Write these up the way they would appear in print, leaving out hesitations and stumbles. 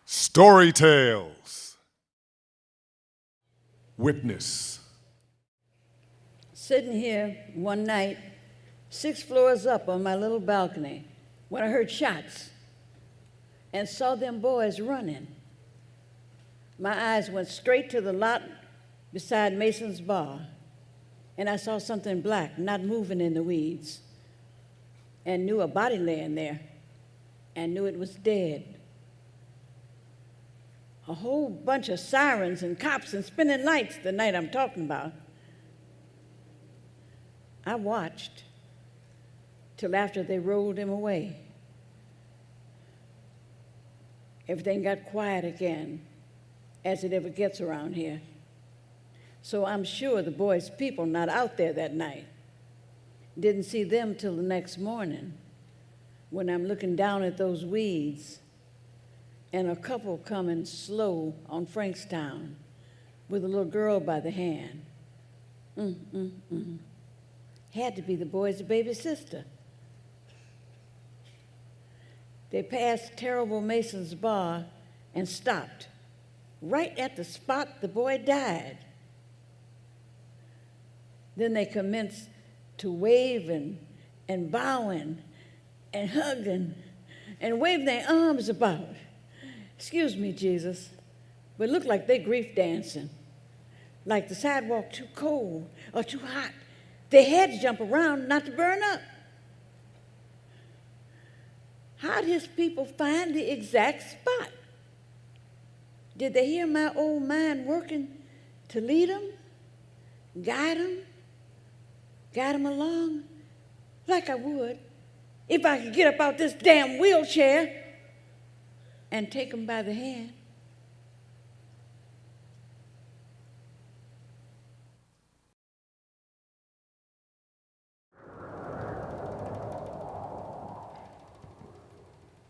Storytales. Witness. Sitting here one night, 6 floors up on my little balcony, when I heard shots and saw them boys running. My eyes went straight to the lot beside Mason's bar, and I saw something black not moving in the weeds, and knew a body laying there, and knew it was dead. A whole bunch of sirens and cops and spinning lights the night I'm talking about. I watched till after they rolled him away. Everything got quiet again, as it ever gets around here. So I'm sure the boys' people not out there that night. Didn't see them till the next morning, when I'm looking down at those weeds and a couple coming slow on Frankstown with a little girl by the hand. Had to be the boy's baby sister. They passed Terrible Mason's bar and stopped right at the spot the boy died. Then they commenced to waving and bowing and hugging and waving their arms about. Excuse me, Jesus, but it looked like they grief dancing, like the sidewalk too cold or too hot. They had to jump around not to burn up. How'd his people find the exact spot? Did they hear my old mind working to lead them, guide them along, like I would if I could get up out this damn wheelchair and take them by the hand?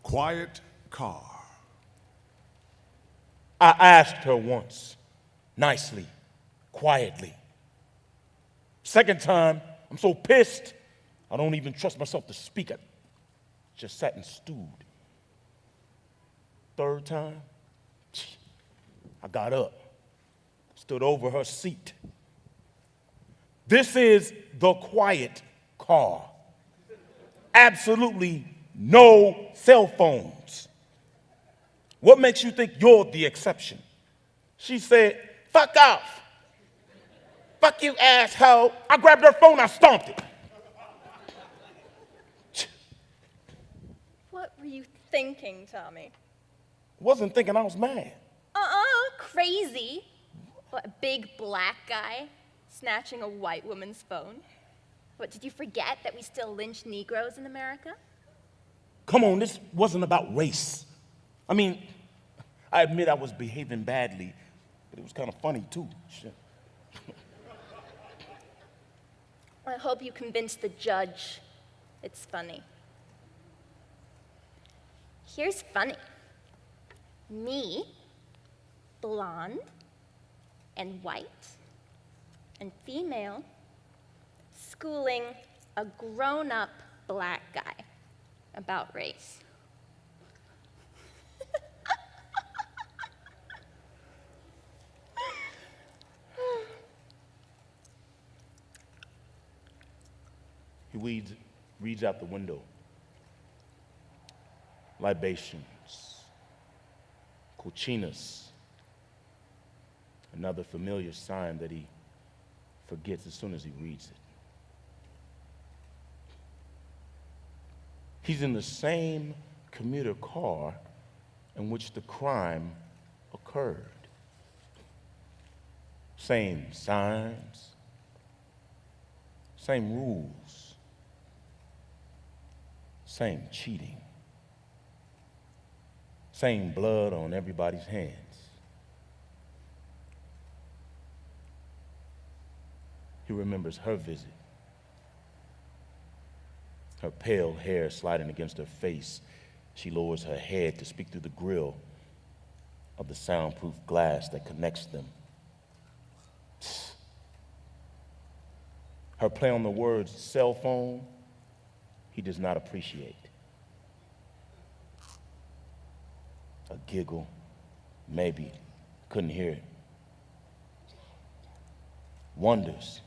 Quiet car. I asked her once, nicely, quietly. Second time, I'm so pissed, I don't even trust myself to speak. I just sat and stewed. Third time, I got up, stood over her seat. This is the quiet car. Absolutely no cell phones. What makes you think you're the exception? She said, fuck off. Fuck you, asshole. I grabbed her phone, I stomped it. What were you thinking, Tommy? Wasn't thinking, I was mad. Crazy. What, a big black guy snatching a white woman's phone? What, did you forget that we still lynch Negroes in America? Come on, this wasn't about race. I mean, I admit I was behaving badly, but it was kind of funny too. Shit. I hope you convinced the judge it's funny. Here's funny. Me, blonde, and white, and female, schooling a grown-up black guy about race. He reads out the window. Libations, cochinas, another familiar sign that he forgets as soon as he reads it. He's in the same commuter car in which the crime occurred. Same signs, same rules, same cheating, same blood on everybody's hands. He remembers her visit, her pale hair sliding against her face. She lowers her head to speak through the grill of the soundproof glass that connects them. Her play on the words cell phone, he does not appreciate. A giggle, maybe, couldn't hear it. Wonders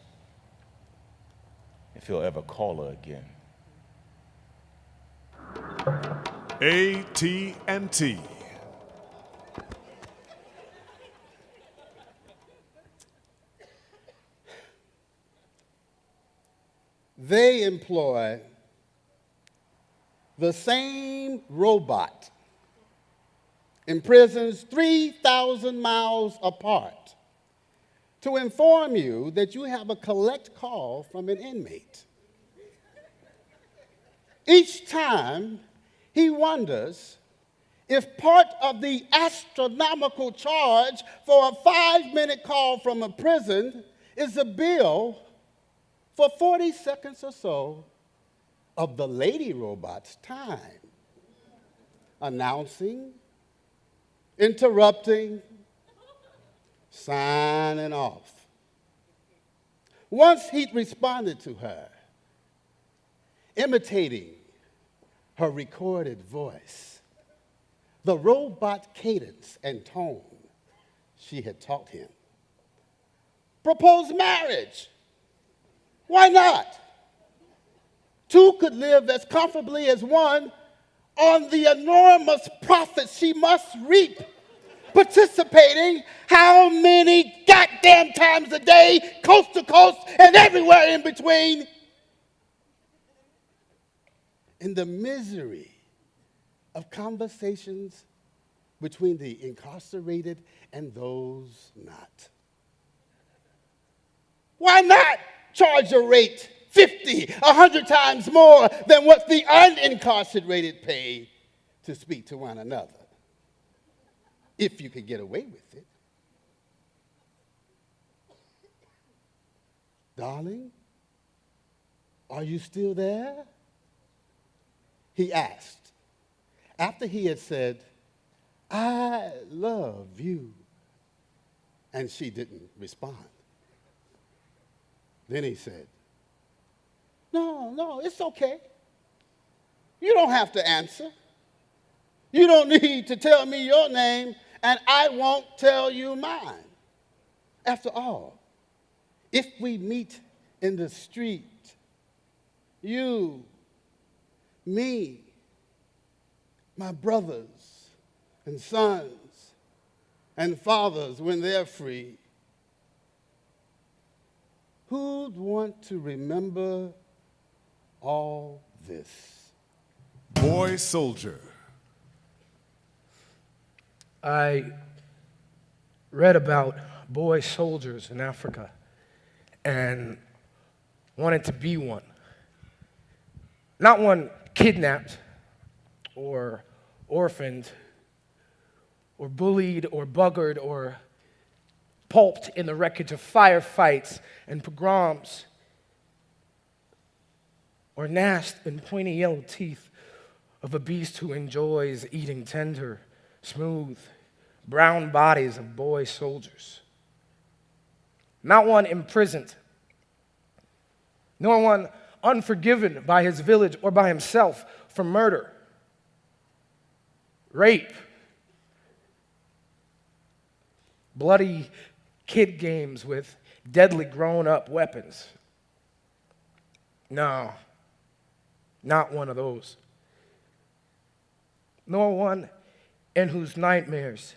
if he'll ever call her again. AT&T. They employ the same robot in prisons 3,000 miles apart to inform you that you have a collect call from an inmate. Each time, he wonders if part of the astronomical charge for a 5-minute call from a prison is a bill for 40 seconds or so of the lady robot's time, announcing, interrupting, signing off. Once he'd responded to her, imitating her recorded voice, the robot cadence and tone she had taught him. Propose marriage. Why not? Two could live as comfortably as one on the enormous profits she must reap, participating how many goddamn times a day, coast to coast and everywhere in between, in the misery of conversations between the incarcerated and those not. Why not charge a rate 50, 100 times more than what the unincarcerated pay to speak to one another, if you could get away with it? Darling, are you still there? He asked, after he had said, I love you, and she didn't respond. Then he said, no, it's okay. You don't have to answer. You don't need to tell me your name, and I won't tell you mine. After all, if we meet in the street, you, me, my brothers and sons and fathers when they're free, who'd want to remember all this? Boy soldier. I read about boy soldiers in Africa and wanted to be one. Not one kidnapped or orphaned or bullied or buggered or pulped in the wreckage of firefights and pogroms, or gnashed in pointy yellow teeth of a beast who enjoys eating tender, smooth, brown bodies of boy soldiers. Not one imprisoned, nor one unforgiven by his village or by himself for murder, rape, bloody kid games with deadly grown-up weapons. No, not one of those. Nor one in whose nightmares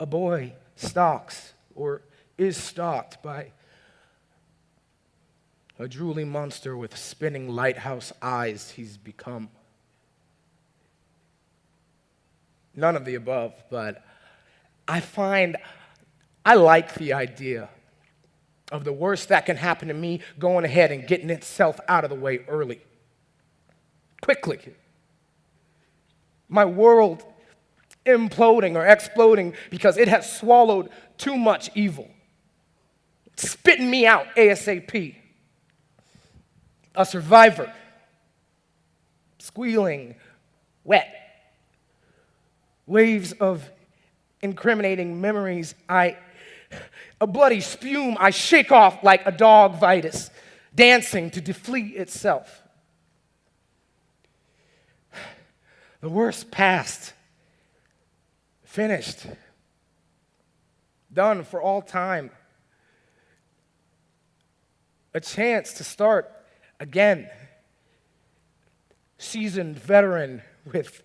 a boy stalks or is stalked by a drooling monster with spinning lighthouse eyes he's become. None of the above, but I like the idea of the worst that can happen to me going ahead and getting itself out of the way early. Quickly. My world imploding or exploding because it has swallowed too much evil. Spitting me out ASAP. A survivor. Squealing wet. Waves of incriminating memories. A bloody spume I shake off like a dog vitus, dancing to deflate itself. The worst past, finished, done for all time. A chance to start again. Seasoned veteran with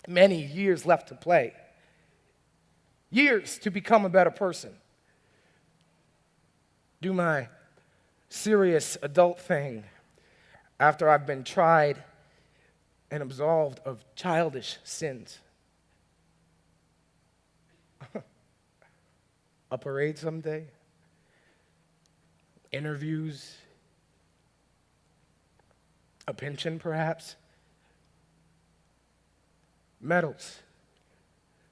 many years left to play. Years to become a better person. Do my serious adult thing after I've been tried and absolved of childish sins. A parade someday? Interviews? A pension, perhaps? Medals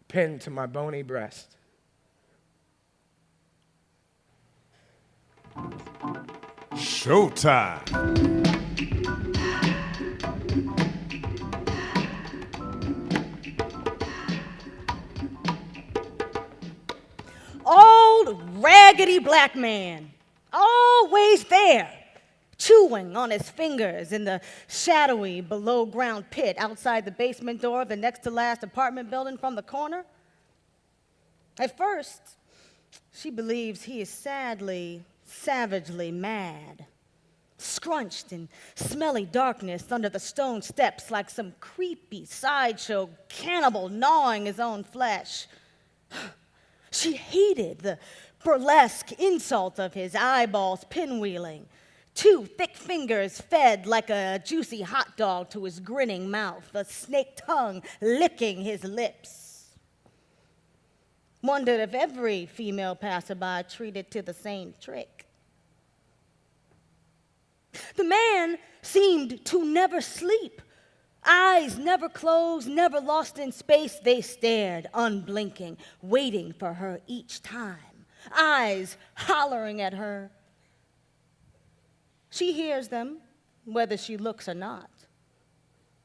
pinned to my bony breast. Showtime. Old raggedy black man, always there, chewing on his fingers in the shadowy below-ground pit outside the basement door of the next-to-last apartment building from the corner. At first, she believes he is sadly, savagely mad, scrunched in smelly darkness under the stone steps like some creepy sideshow cannibal gnawing his own flesh. She hated the burlesque insult of his eyeballs pinwheeling, two thick fingers fed like a juicy hot dog to his grinning mouth, a snake tongue licking his lips. Wondered if every female passerby treated to the same trick. The man seemed to never sleep. Eyes never closed, never lost in space, they stared, unblinking, waiting for her each time. Eyes hollering at her. She hears them, whether she looks or not.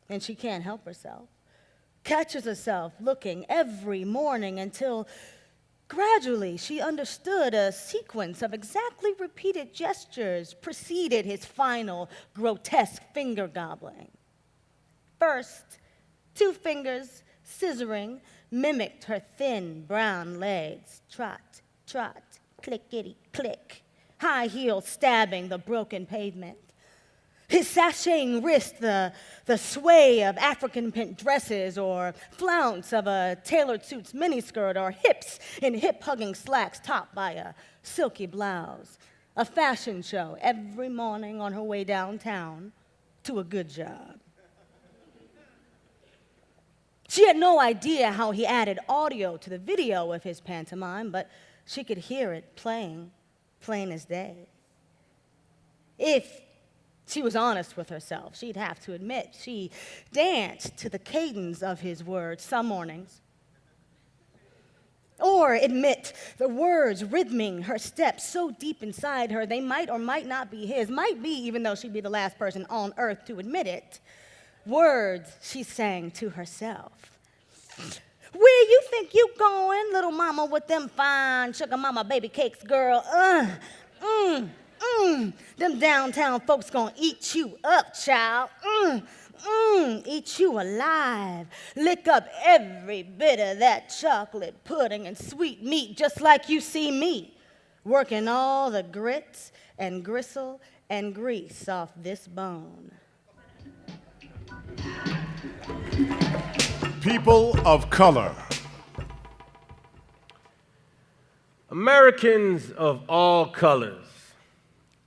And she can't help herself. Catches herself looking every morning until gradually she understood a sequence of exactly repeated gestures preceded his final grotesque finger gobbling. First, two fingers, scissoring, mimicked her thin brown legs. Trot, trot, clickety, click. High heels stabbing the broken pavement. His sashaying wrist, the sway of African print dresses or flounce of a tailored suit's miniskirt, or hips in hip-hugging slacks topped by a silky blouse. A fashion show every morning on her way downtown to a good job. She had no idea how he added audio to the video of his pantomime, but she could hear it playing, plain as day. If she was honest with herself, she'd have to admit she danced to the cadence of his words some mornings. Or admit the words rhythming her steps so deep inside her they might or might not be his, might be even though she'd be the last person on earth to admit it. Words she sang to herself. Where you think you going, little mama, with them fine sugar mama baby cakes, girl? Them downtown folks gonna eat you up, child. Eat you alive. Lick up every bit of that chocolate pudding and sweet meat just like you see me, working all the grits and gristle and grease off this bone. People of color. Americans of all colors,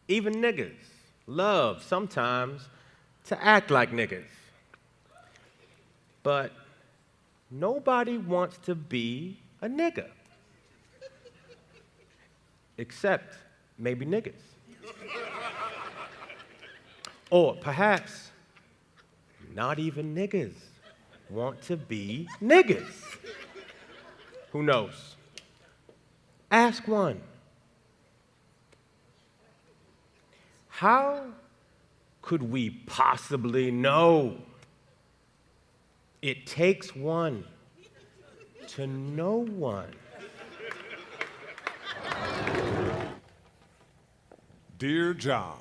even niggas, love sometimes to act like niggas. But nobody wants to be a nigga. Except maybe niggas. Or perhaps not even niggas want to be niggas. Who knows? Ask one. How could we possibly know? It takes one to know one. Dear John,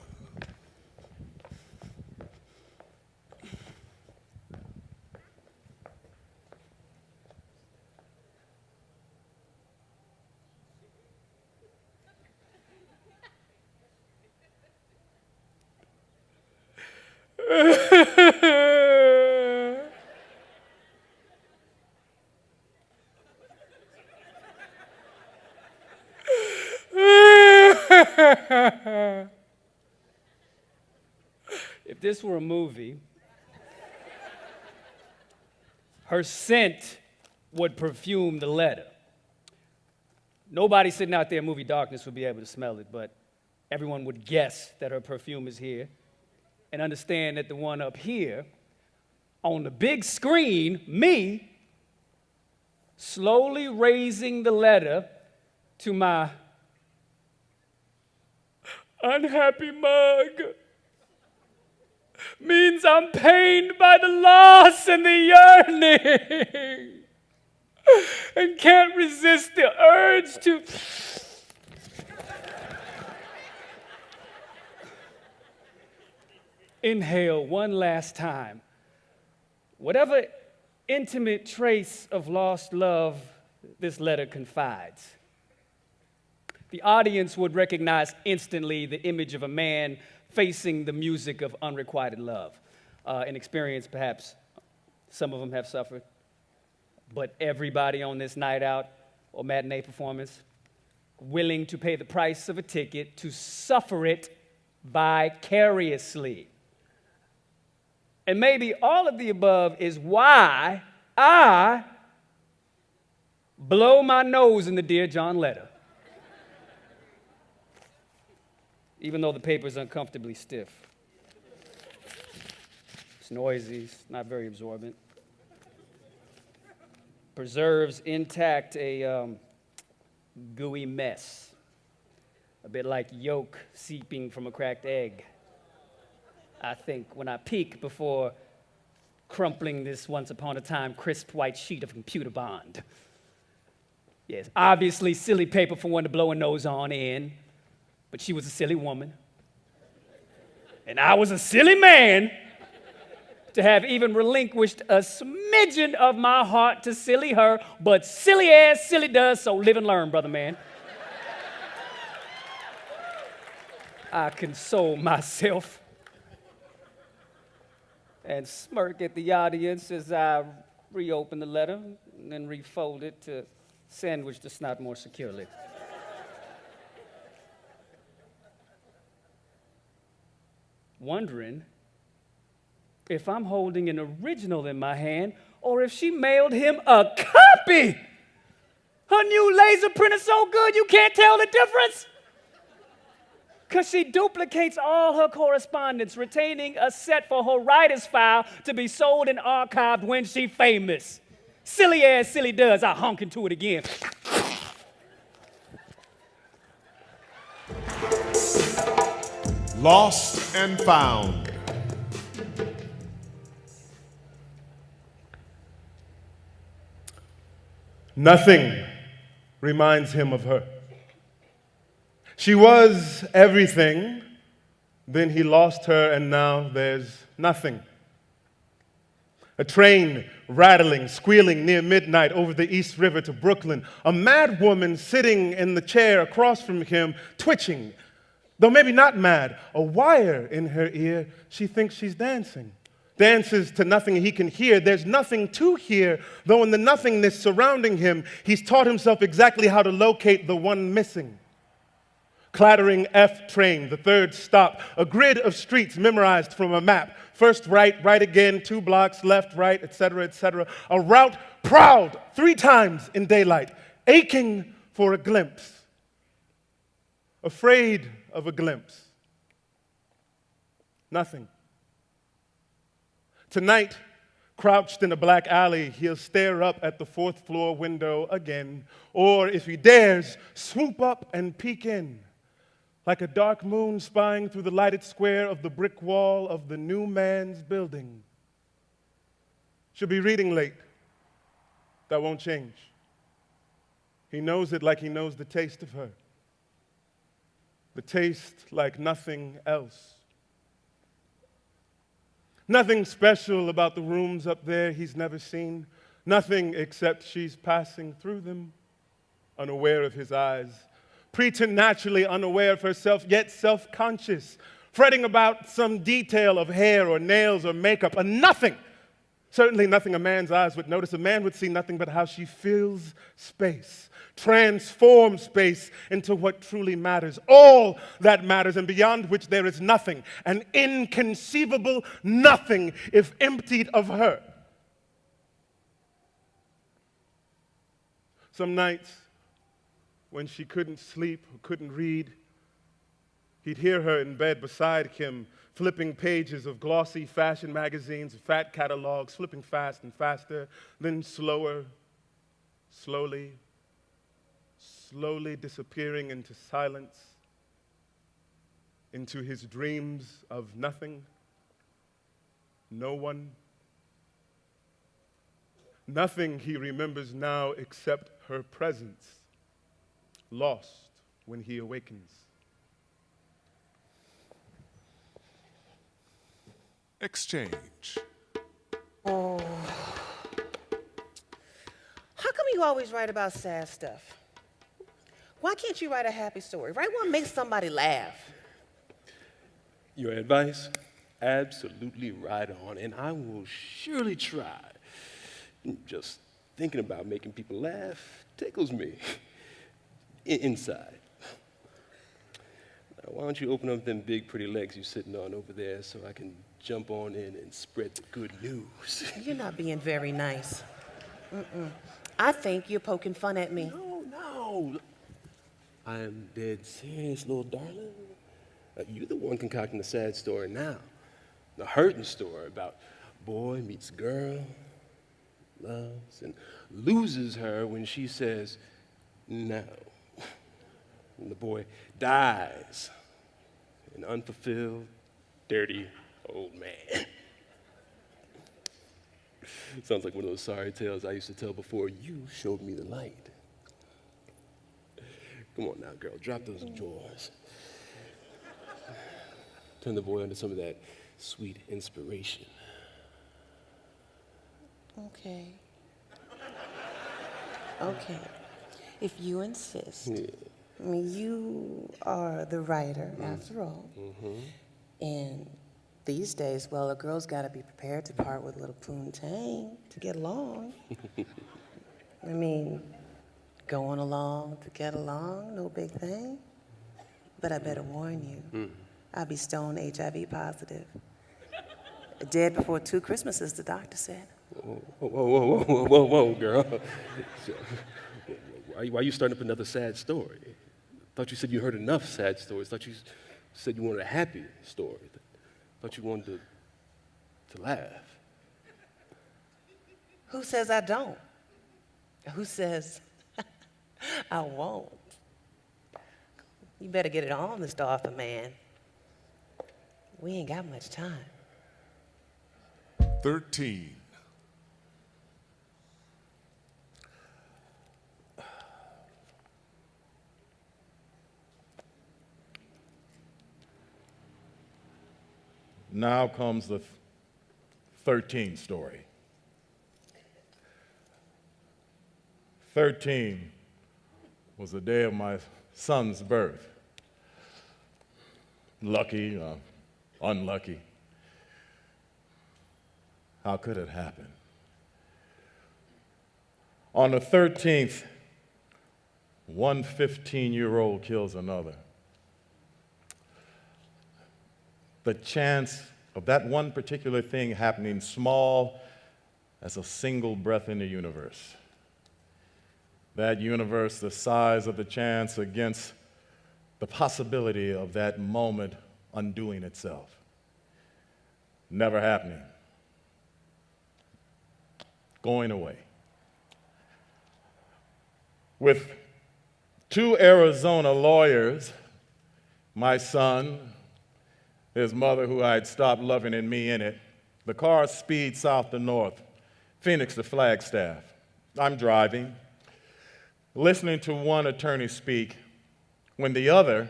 If this were a movie, her scent would perfume the letter. Nobody sitting out there in movie darkness would be able to smell it, but everyone would guess that her perfume is here and understand that the one up here on the big screen, me, slowly raising the letter to my unhappy mug, means I'm pained by the loss and the yearning and can't resist the urge to inhale one last time whatever intimate trace of lost love this letter confides. The audience would recognize instantly the image of a man facing the music of unrequited love. An experience perhaps some of them have suffered, but everybody on this night out or matinee performance willing to pay the price of a ticket to suffer it vicariously. And maybe all of the above is why I blow my nose in the Dear John letter, even though the paper is uncomfortably stiff. It's noisy, it's not very absorbent. Preserves intact a gooey mess, a bit like yolk seeping from a cracked egg. I think when I peek before crumpling this once upon a time crisp white sheet of computer bond. Yes, obviously silly paper for one to blow a nose on in, but she was a silly woman. And I was a silly man to have even relinquished a smidgen of my heart to silly her, but silly as silly does, so live and learn, brother man. I console myself and smirk at the audience as I reopen the letter and then refold it to sandwich the snot more securely. Wondering if I'm holding an original in my hand or if she mailed him a copy. Her new laser print is so good you can't tell the difference. Because she duplicates all her correspondence, retaining a set for her writer's file to be sold and archived when she famous. Silly as silly does, I honk into it again. Lost and Found. Nothing reminds him of her. She was everything, then he lost her, and now there's nothing. A train rattling, squealing near midnight over the East River to Brooklyn. A mad woman sitting in the chair across from him, twitching. Though maybe not mad, a wire in her ear, she thinks she's dancing. Dances to nothing he can hear. There's nothing to hear, though in the nothingness surrounding him, he's taught himself exactly how to locate the one missing. Clattering F train, the third stop, a grid of streets memorized from a map. First right, right again, 2 blocks, left, right, etc., etc. A route proud 3 times in daylight, aching for a glimpse. Afraid of a glimpse. Nothing. Tonight, crouched in a black alley, he'll stare up at the 4th floor window again, or if he dares, swoop up and peek in. Like a dark moon spying through the lighted square of the brick wall of the new man's building. She'll be reading late. That won't change. He knows it like he knows the taste of her. The taste like nothing else. Nothing special about the rooms up there he's never seen. Nothing except she's passing through them, unaware of his eyes, preternaturally unaware of herself, yet self-conscious, fretting about some detail of hair or nails or makeup, a nothing. Certainly nothing a man's eyes would notice. A man would see nothing but how she fills space, transforms space into what truly matters, all that matters, and beyond which there is nothing, an inconceivable nothing if emptied of her. Some nights, when she couldn't sleep or couldn't read, he'd hear her in bed beside him, flipping pages of glossy fashion magazines, fat catalogs, flipping fast and faster, then slower, slowly disappearing into silence, into his dreams of nothing, no one. Nothing he remembers now except her presence, lost when he awakens. Exchange. Oh. How come you always write about sad stuff? Why can't you write a happy story? Write one that makes somebody laugh. Your advice? Absolutely right on, and I will surely try. Just thinking about making people laugh tickles me inside. Now, why don't you open up them big, pretty legs you're sitting on over there so I can jump on in and spread the good news? You're not being very nice. I think you're poking fun at me. No. I am dead serious, little darling. You're the one concocting the sad story now. The hurting story about boy meets girl, loves, and loses her when she says no. And the boy dies, an unfulfilled, dirty old man. Sounds like one of those sorry tales I used to tell before you showed me the light. Come on now, girl, drop those drawers. Turn the boy onto some of that sweet inspiration. Okay. Okay. If you insist. Yeah. I mean, you are the writer, after all. And these days, well, a girl's got to be prepared to part with a little poontang to get along. I mean, going along to get along, no big thing. But I better warn you, I'll be stone HIV positive. Dead before 2 Christmases, the doctor said. Whoa, girl. Why are you starting up another sad story? Thought you said you heard enough sad stories. Thought you said you wanted a happy story. Thought you wanted to laugh. Who says I don't? Who says I won't? You better get it on, Mr. Arthur, man. We ain't got much time. 13. Now comes the 13 story. 13 was the day of my son's birth. Lucky, unlucky. How could it happen? On the 13th, one 15-year-old kills another. The chance of that one particular thing happening small as a single breath in the universe. That universe the size of the chance against the possibility of that moment undoing itself. Never happening. Going away. With 2 Arizona lawyers, my son, his mother, who I had stopped loving, and me in it, the car speeds south to north, Phoenix to Flagstaff. I'm driving, listening to one attorney speak, when the other,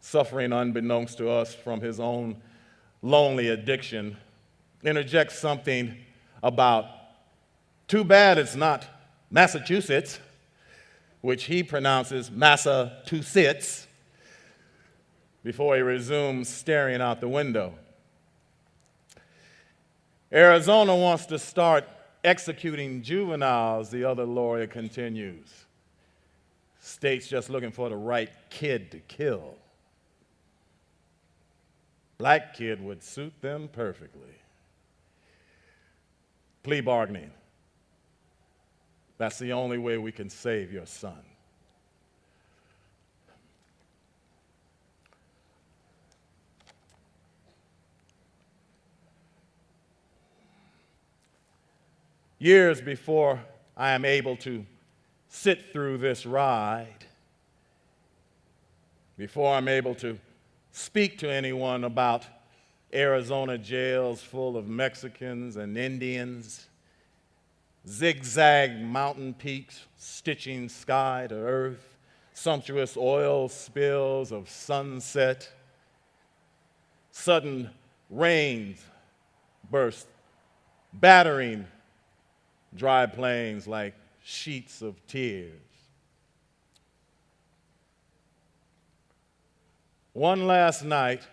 suffering unbeknownst to us from his own lonely addiction, interjects something about, too bad it's not Massachusetts, which he pronounces Massa-two-sits, before he resumes staring out the window. Arizona wants to start executing juveniles, the other lawyer continues. State's just looking for the right kid to kill. Black kid would suit them perfectly. Plea bargaining. That's the only way we can save your son. Years before I am able to sit through this ride, before I'm able to speak to anyone about Arizona jails full of Mexicans and Indians, zigzag mountain peaks stitching sky to earth, sumptuous oil spills of sunset, sudden rains burst, battering dry plains like sheets of tears. One last night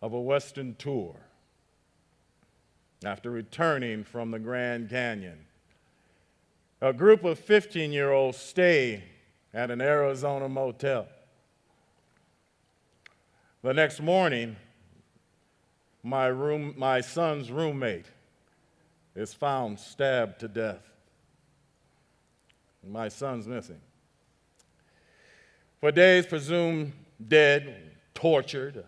of a Western tour, after returning from the Grand Canyon, a group of 15-year-olds stay at an Arizona motel. The next morning, my son's roommate is found stabbed to death. My son's missing. For days, presumed dead, tortured,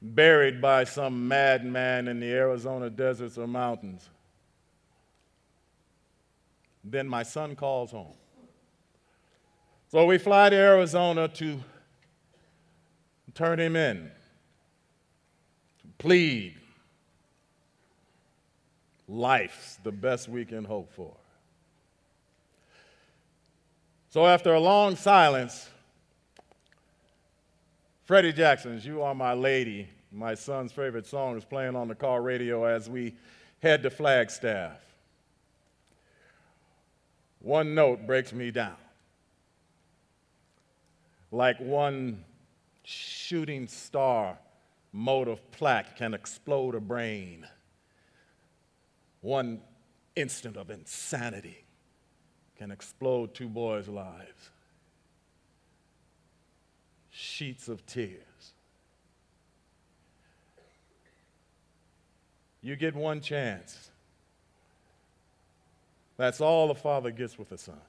buried by some madman in the Arizona deserts or mountains. Then my son calls home. So we fly to Arizona to turn him in, to plead. Life's the best we can hope for. So after a long silence, Freddie Jackson's "You Are My Lady," my son's favorite song, is playing on the car radio as we head to Flagstaff. One note breaks me down. Like one shooting star motive plaque can explode a brain. One instant of insanity can explode two boys' lives. Sheets of tears. You get one chance. That's all a father gets with a son.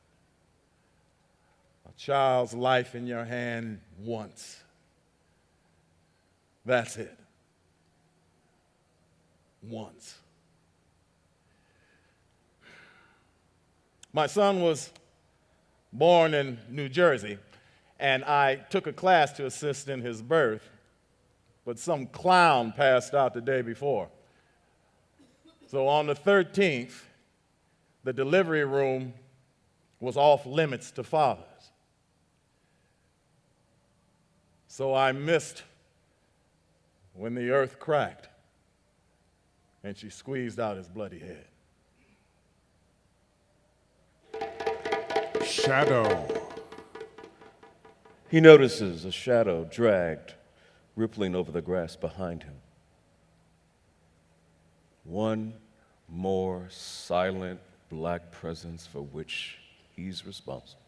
A child's life in your hand once. That's it. Once. My son was born in New Jersey, and I took a class to assist in his birth, but some clown passed out the day before. So on the 13th, the delivery room was off limits to fathers. So I missed when the earth cracked and she squeezed out his bloody head. Shadow. He notices a shadow dragged, rippling over the grass behind him. One more silent black presence for which he's responsible.